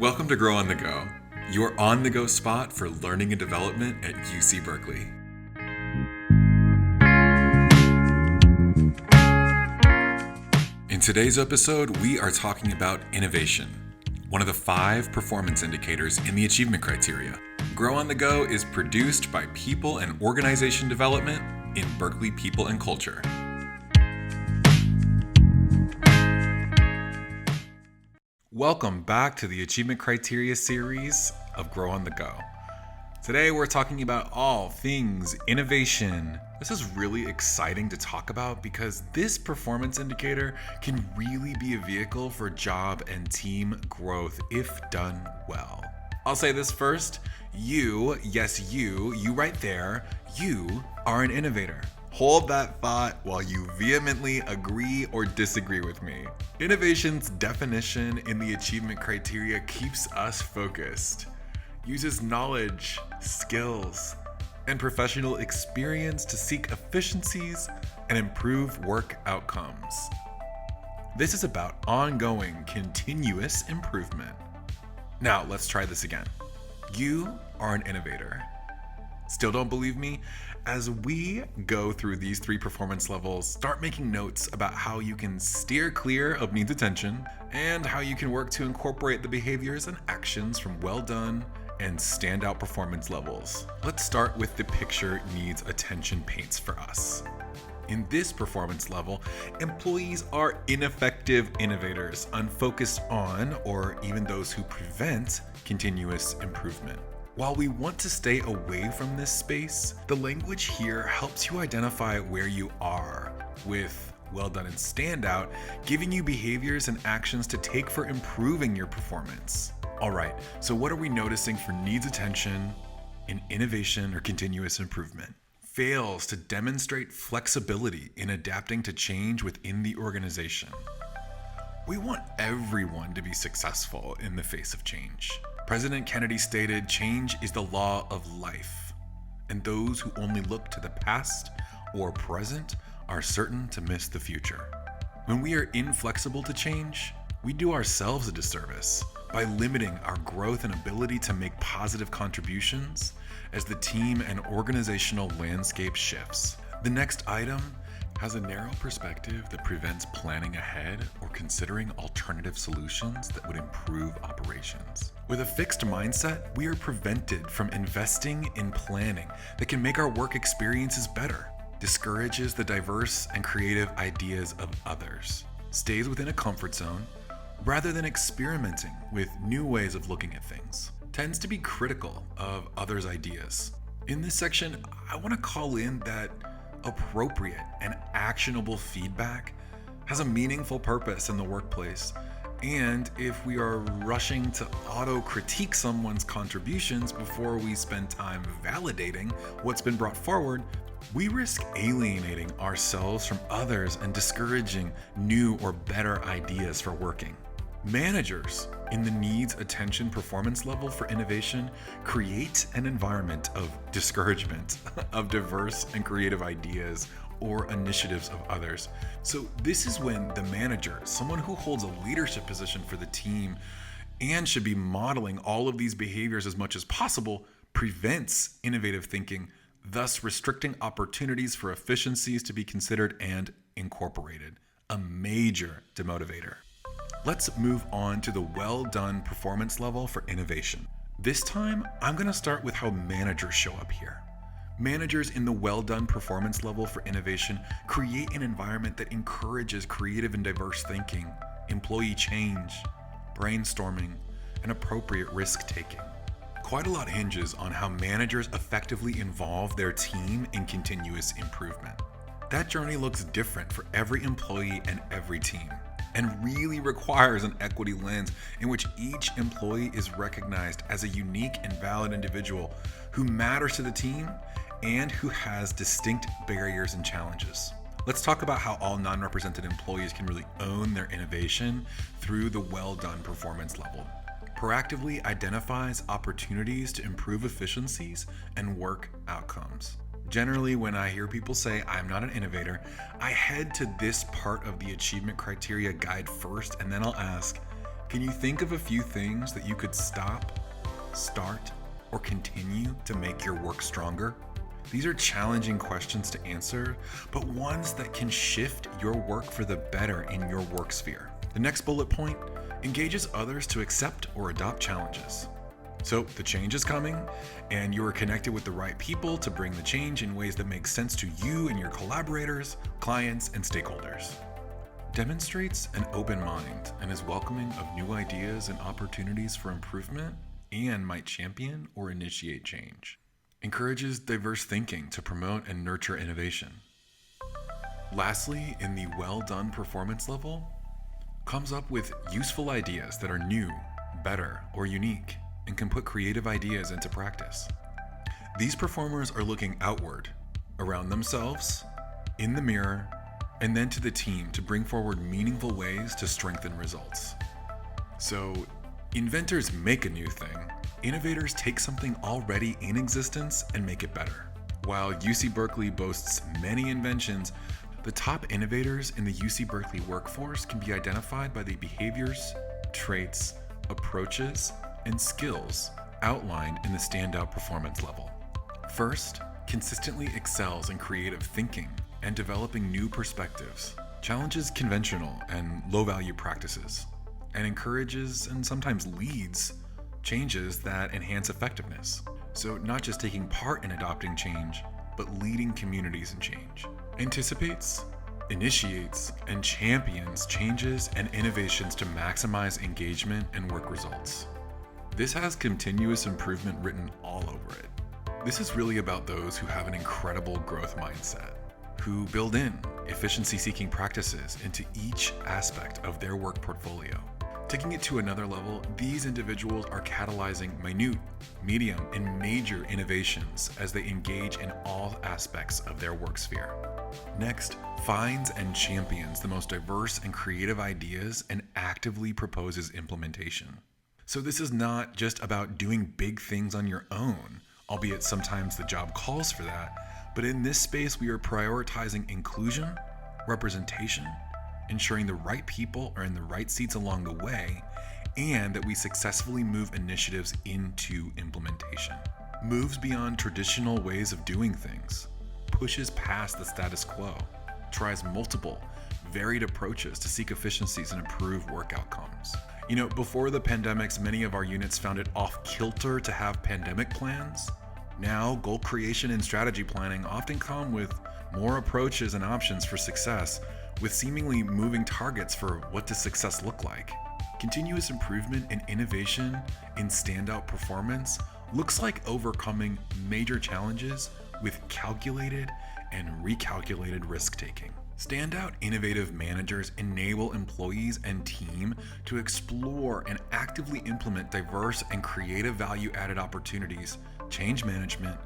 Welcome to Grow on the Go, your on-the-go spot for learning and development at UC Berkeley. In today's episode, we are talking about innovation, one of the 5 performance indicators in the achievement criteria. Grow on the Go is produced by People and Organization Development in Berkeley People and Culture. Welcome back to the Achievement Criteria series of Grow on the Go. Today we're talking about all things innovation. This is really exciting to talk about because this performance indicator can really be a vehicle for job and team growth if done well. I'll say this first. You right there, you are an innovator. Hold that thought while you vehemently agree or disagree with me. Innovation's definition in the achievement criteria keeps us focused, uses knowledge, skills, and professional experience to seek efficiencies and improve work outcomes. This is about ongoing, continuous improvement. Now, let's try this again. You are an innovator. Still don't believe me? As we go through these 3 performance levels, start making notes about how you can steer clear of needs attention and how you can work to incorporate the behaviors and actions from well done and standout performance levels. Let's start with the picture needs attention paints for us. In this performance level, employees are ineffective innovators, unfocused on, or even those who prevent continuous improvement. While we want to stay away from this space, the language here helps you identify where you are, with well done and standout, giving you behaviors and actions to take for improving your performance. All right, so what are we noticing for needs attention in innovation or continuous improvement? Fails to demonstrate flexibility in adapting to change within the organization. We want everyone to be successful in the face of change. President Kennedy stated, "Change is the law of life, and those who only look to the past or present are certain to miss the future." When we are inflexible to change, we do ourselves a disservice by limiting our growth and ability to make positive contributions as the team and organizational landscape shifts. The next item has a narrow perspective that prevents planning ahead or considering alternative solutions that would improve operations. With a fixed mindset, we are prevented from investing in planning that can make our work experiences better, discourages the diverse and creative ideas of others, stays within a comfort zone, rather than experimenting with new ways of looking at things, tends to be critical of others' ideas. In this section, I want to call in that appropriate and actionable feedback has a meaningful purpose in the workplace. And if we are rushing to auto-critique someone's contributions before we spend time validating what's been brought forward, we risk alienating ourselves from others and discouraging new or better ideas for working. Managers in the needs attention performance level for innovation create an environment of discouragement of diverse and creative ideas or initiatives of others. So this is when the manager, someone who holds a leadership position for the team and should be modeling all of these behaviors as much as possible, prevents innovative thinking, thus restricting opportunities for efficiencies to be considered and incorporated. A major demotivator. Let's move on to the well-done performance level for innovation. This time, I'm going to start with how managers show up here. Managers in the well-done performance level for innovation create an environment that encourages creative and diverse thinking, employee change, brainstorming, and appropriate risk-taking. Quite a lot hinges on how managers effectively involve their team in continuous improvement. That journey looks different for every employee and every team, and really requires an equity lens in which each employee is recognized as a unique and valid individual who matters to the team and who has distinct barriers and challenges. Let's talk about how all non-represented employees can really own their innovation through the well-done performance level. Proactively identifies opportunities to improve efficiencies and work outcomes. Generally, when I hear people say, "I'm not an innovator," I head to this part of the achievement criteria guide first, and then I'll ask, Can you think of a few things that you could stop, start, or continue to make your work stronger? These are challenging questions to answer, but ones that can shift your work for the better in your work sphere. The next bullet point engages others to accept or adopt challenges. So the change is coming, and you are connected with the right people to bring the change in ways that make sense to you and your collaborators, clients, and stakeholders. Demonstrates an open mind and is welcoming of new ideas and opportunities for improvement, and might champion or initiate change. Encourages diverse thinking to promote and nurture innovation. Lastly, in the well-done performance level, comes up with useful ideas that are new, better, or unique, and can put creative ideas into practice. These performers are looking outward, around themselves, in the mirror, and then to the team to bring forward meaningful ways to strengthen results. So, inventors make a new thing. Innovators take something already in existence and make it better. While UC Berkeley boasts many inventions, the top innovators in the UC Berkeley workforce can be identified by the behaviors, traits, approaches, and skills outlined in the standout performance level. First, consistently excels in creative thinking and developing new perspectives, challenges conventional and low-value practices, and encourages and sometimes leads changes that enhance effectiveness. So not just taking part in adopting change, but leading communities in change. Anticipates, initiates, and champions changes and innovations to maximize engagement and work results. This has continuous improvement written all over it. This is really about those who have an incredible growth mindset, who build in efficiency-seeking practices into each aspect of their work portfolio. Taking it to another level, these individuals are catalyzing minute, medium, and major innovations as they engage in all aspects of their work sphere. Next, finds and champions the most diverse and creative ideas and actively proposes implementation. So this is not just about doing big things on your own, albeit sometimes the job calls for that, but in this space we are prioritizing inclusion, representation, ensuring the right people are in the right seats along the way, and that we successfully move initiatives into implementation. Moves beyond traditional ways of doing things, pushes past the status quo, tries multiple, varied approaches to seek efficiencies and improve work outcomes. Before the pandemics, many of our units found it off-kilter to have pandemic plans. Now, goal creation and strategy planning often come with more approaches and options for success, with seemingly moving targets for what does success look like. Continuous improvement and innovation in standout performance looks like overcoming major challenges with calculated and recalculated risk-taking. Standout innovative managers enable employees and team to explore and actively implement diverse and creative value-added opportunities, change management,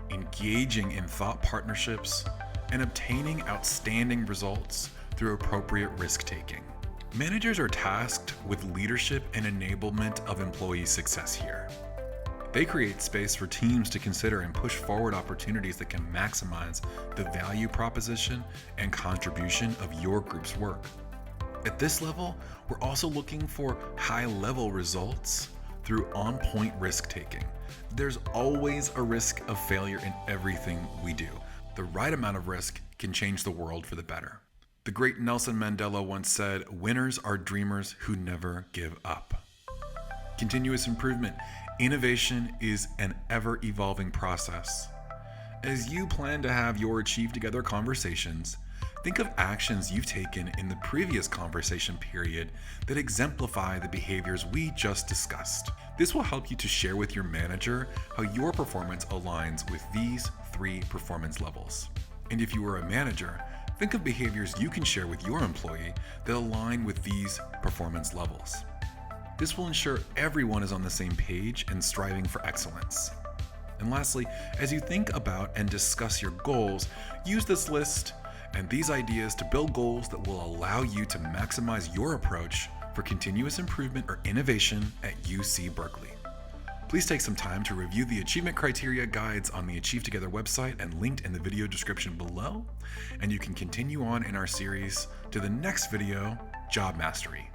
engaging in thought partnerships, and obtaining outstanding results through appropriate risk-taking. Managers are tasked with leadership and enablement of employee success here. They create space for teams to consider and push forward opportunities that can maximize the value proposition and contribution of your group's work. At this level, we're also looking for high-level results through on-point risk-taking. There's always a risk of failure in everything we do. The right amount of risk can change the world for the better. The great Nelson Mandela once said, "Winners are dreamers who never give up." Continuous improvement. Innovation is an ever-evolving process. As you plan to have your Achieve Together conversations, think of actions you've taken in the previous conversation period that exemplify the behaviors we just discussed. This will help you to share with your manager how your performance aligns with these 3 performance levels. And if you are a manager, think of behaviors you can share with your employee that align with these performance levels. This will ensure everyone is on the same page and striving for excellence. And lastly, as you think about and discuss your goals, use this list and these ideas to build goals that will allow you to maximize your approach for continuous improvement or innovation at UC Berkeley. Please take some time to review the achievement criteria guides on the Achieve Together website and linked in the video description below, and you can continue on in our series to the next video, Job Mastery.